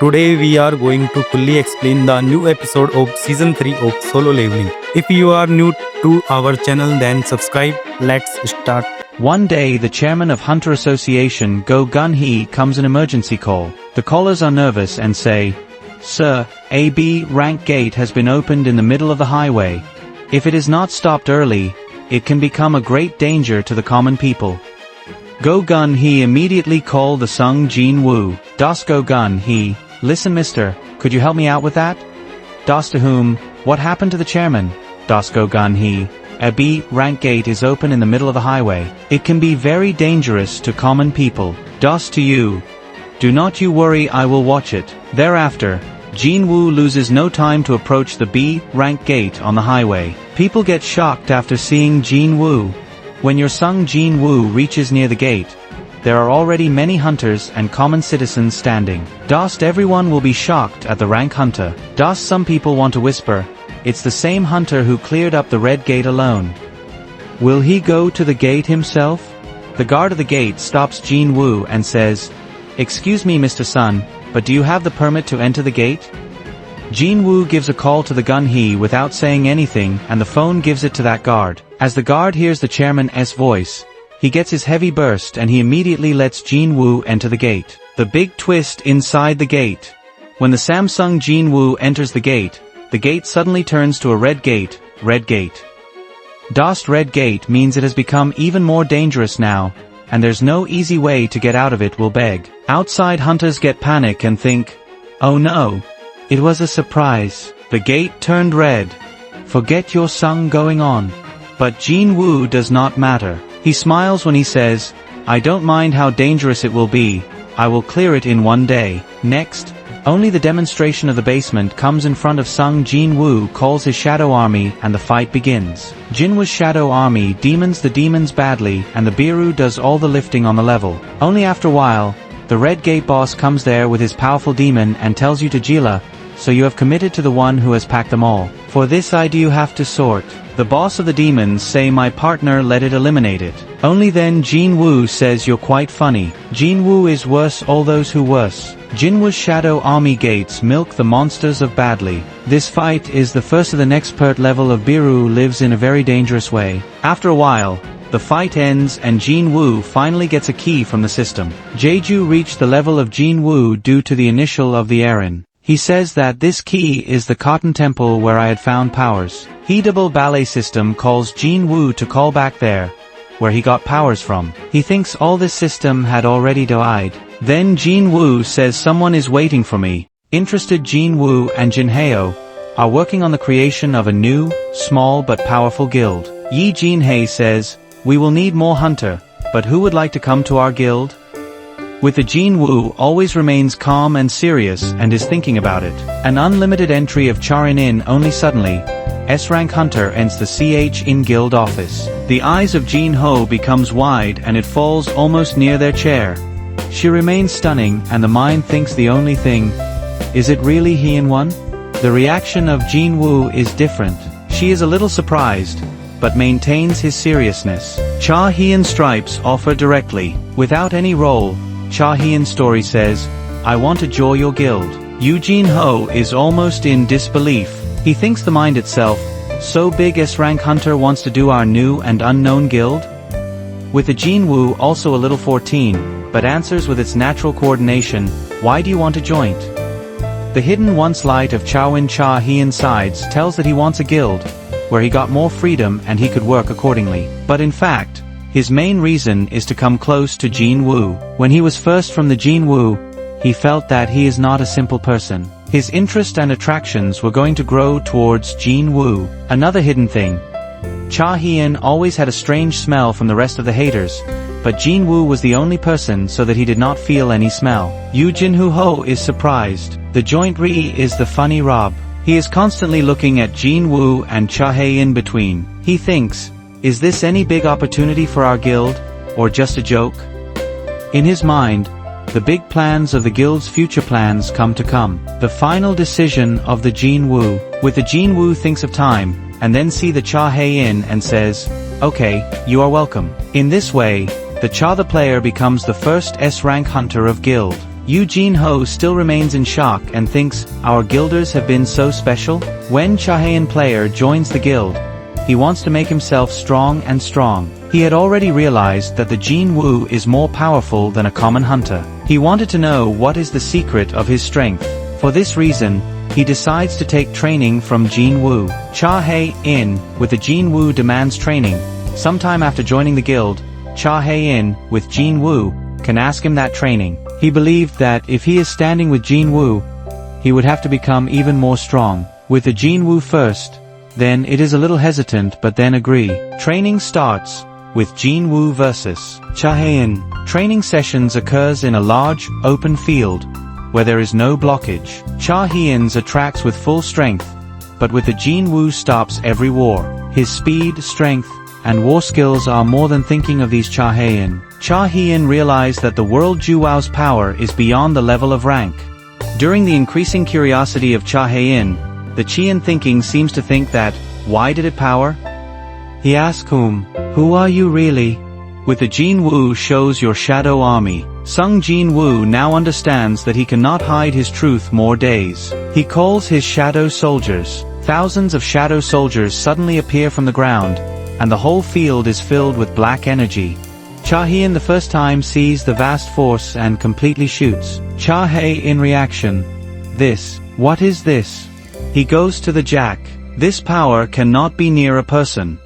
Today we are going to fully explain the new episode of Season 3 of Solo Leveling. If you are new to our channel then subscribe. Let's start. One day the chairman of Hunter Association Go Gun-hee comes an emergency call. The callers are nervous and say, "Sir, AB rank gate has been opened in the middle of the highway. If it is not stopped early, it can become a great danger to the common people." Go Gun-hee immediately called the Sung Jin-Woo. "Das Go Gun-hee, listen mister, could you help me out with that?" "Das to whom? What happened to the chairman?" "Das Go Gun-hee, AB rank gate is open in the middle of the highway. It can be very dangerous to common people." "Das to you. Do not you worry, I will watch it." Thereafter, Jinwoo loses no time to approach the B rank gate on the highway. People get shocked after seeing Jinwoo. When your Sung Jinwoo reaches near the gate, there are already many hunters and common citizens standing. Dost everyone will be shocked at the rank hunter. Dost some people want to whisper, "It's the same hunter who cleared up the red gate alone. Will he go to the gate himself?" The guard of the gate stops Jinwoo and says, "Excuse me Mr. Sun, but do you have the permit to enter the gate?" Jinwoo gives a call to the Gun-hee without saying anything and the phone gives it to that guard. As the guard hears the chairman's voice, he gets his heavy burst and he immediately lets Jinwoo enter the gate. The big twist inside the gate. When the Samsung Jinwoo enters the gate suddenly turns to a red gate, red gate. Das red gate means it has become even more dangerous now, and there's no easy way to get out of it, will beg. Outside hunters get panic and think, "Oh no, it was a surprise. The gate turned red. Forget your song going on." But Jinwoo does not matter. He smiles when he says, "I don't mind how dangerous it will be, I will clear it in one day." Next, only the demonstration of the basement comes in front of Sung Jinwoo calls his shadow army and the fight begins. Jinwoo's shadow army demons the demons badly and the Biru does all the lifting on the level. Only after a while, the red gate boss comes there with his powerful demon and tells you to Jila, "So you have committed to the one who has packed them all. For this I do have to sort." The boss of the demons say, "My partner, let it eliminate it." Only then Jinwoo says, "You're quite funny." Jinwoo is worse all those who worse. Jinwoo's shadow army gates milk the monsters of badly. This fight is the first of the expert level of Biru lives in a very dangerous way. After a while, the fight ends and Jinwoo finally gets a key from the system. Jeju reached the level of Jinwoo due to the initial of the Erin. He says that this key is the Cotton Temple where I had found powers. He double ballet system calls Jinwoo to call back there, where he got powers from. He thinks all this system had already died. Then Jinwoo says someone is waiting for me. Interested Jinwoo and Jinheo are working on the creation of a new, small but powerful guild. Yi Jinhei says, "We will need more hunter, but who would like to come to our guild?" With the Jinwoo always remains calm and serious and is thinking about it. An unlimited entry of Charin in only suddenly. S-rank hunter enters the CH in guild office. The eyes of Jinho becomes wide and it falls almost near their chair. She remains stunning and the mind thinks the only thing, is it really he in one? The reaction of Jinwoo is different. She is a little surprised, but maintains his seriousness. Cha Hyun stripes offer directly. Without any role, Cha Hyun's story says, "I want to join your guild." Eugene Ho is almost in disbelief. He thinks the mind itself, so big S-rank hunter wants to do our new and unknown guild? With the Jinwoo also a little 14, but answers with its natural coordination, "Why do you want to join?" The hidden once light of Chawin Cha Hyun sides tells that he wants a guild, where he got more freedom and he could work accordingly. But in fact, his main reason is to come close to Jinwoo. When he was first from the Jinwoo, he felt that he is not a simple person. His interest and attractions were going to grow towards Jinwoo. Another hidden thing. Cha Hyun always had a strange smell from the rest of the haters, but Jinwoo was the only person so that he did not feel any smell. Yu Jinhu Ho is surprised. The joint Ri is the funny Rob. He is constantly looking at Jinwoo and Cha Hyun in between. He thinks, is this any big opportunity for our guild, or just a joke? In his mind, the big plans of the guild's future plans come. The final decision of the Jinwoo. With the Jinwoo thinks of time, and then see the Cha Hyun and says, "Okay, you are welcome." In this way, the Cha the player becomes the first S-rank hunter of guild. Yu Jin-Ho still remains in shock and thinks, our guilders have been so special? When Chahayan player joins the guild, he wants to make himself strong and strong. He had already realized that the Jinwoo is more powerful than a common hunter. He wanted to know what is the secret of his strength. For this reason, he decides to take training from Jinwoo. Chahayan, with the Jinwoo demands training. Sometime after joining the guild, Chahayan, with Jinwoo, can ask him that training. He believed that if he is standing with Jinwoo, he would have to become even more strong. With the Jinwoo first, then it is a little hesitant but then agree. Training starts with Jinwoo versus Chahayan. Training sessions occurs in a large, open field, where there is no blockage. Chahayan's attracts with full strength, but with the Jinwoo stops every war. His speed, strength, and war skills are more than thinking of these Chahayan. Chahayan realized that the world Juwao's power is beyond the level of rank. During the increasing curiosity of Chahayan, the Qian thinking seems to think that, why did it power? He asks who are you really? With the Jinwoo shows your shadow army. Sung Jinwoo now understands that he cannot hide his truth more days. He calls his shadow soldiers. Thousands of shadow soldiers suddenly appear from the ground, and the whole field is filled with black energy. Chahayan the first time sees the vast force and completely shoots. Chahayan in reaction. What is this? He goes to the jack. This power cannot be near a person.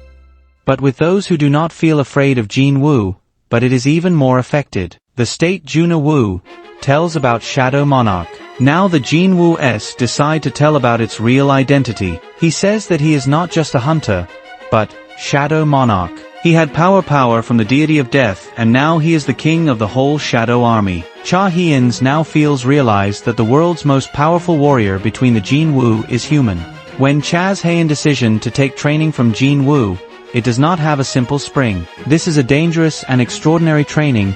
But with those who do not feel afraid of Jinwoo, but it is even more affected. The state Jinwoo tells about Shadow Monarch. Now the Jinwoo decide to tell about its real identity. He says that he is not just a hunter, but Shadow Monarch. He had power from the deity of death, and now he is the king of the whole Shadow army. Chahayan now realized that the world's most powerful warrior between the Jinwoo is human. When Chahayan decision to take training from Jinwoo, it does not have a simple spring. This is a dangerous and extraordinary training,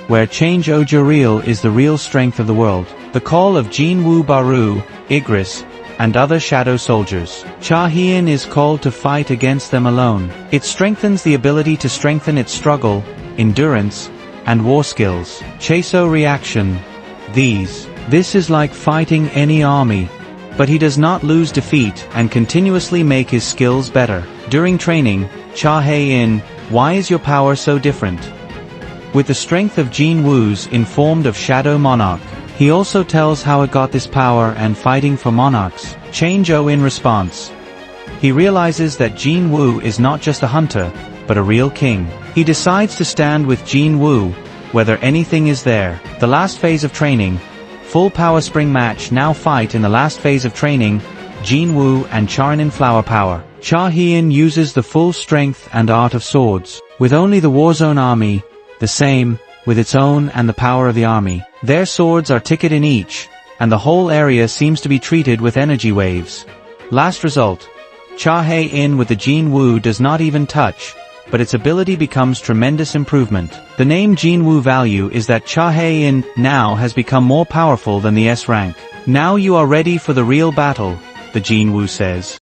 where change Ojuril is the real strength of the world. The call of Jinwoo Baru, Igris, and other shadow soldiers. Chahayan is called to fight against them alone. It strengthens the ability to strengthen its struggle, endurance, and war skills. Chaso reaction. This is like fighting any army. But he does not lose defeat and continuously make his skills better. During training, Chahayan, why is your power so different? With the strength of Jinwoo's informed of Shadow Monarch. He also tells how it got this power and fighting for monarchs. Change-O in response. He realizes that Jinwoo is not just a hunter, but a real king. He decides to stand with Jinwoo, whether anything is there. The last phase of training. Full power spring match now fight in the last phase of training, Jinwoo and Charnin flower power. Chahayan uses the full strength and art of swords. With only the Warzone army, the same, with its own and the power of the army. Their swords are ticket in each, and the whole area seems to be treated with energy waves. Last result. Chahayan with the Jinwoo does not even touch, but its ability becomes tremendous improvement. The name Jinwoo value is that Chahayan now has become more powerful than the S rank. Now you are ready for the real battle, the Jinwoo says.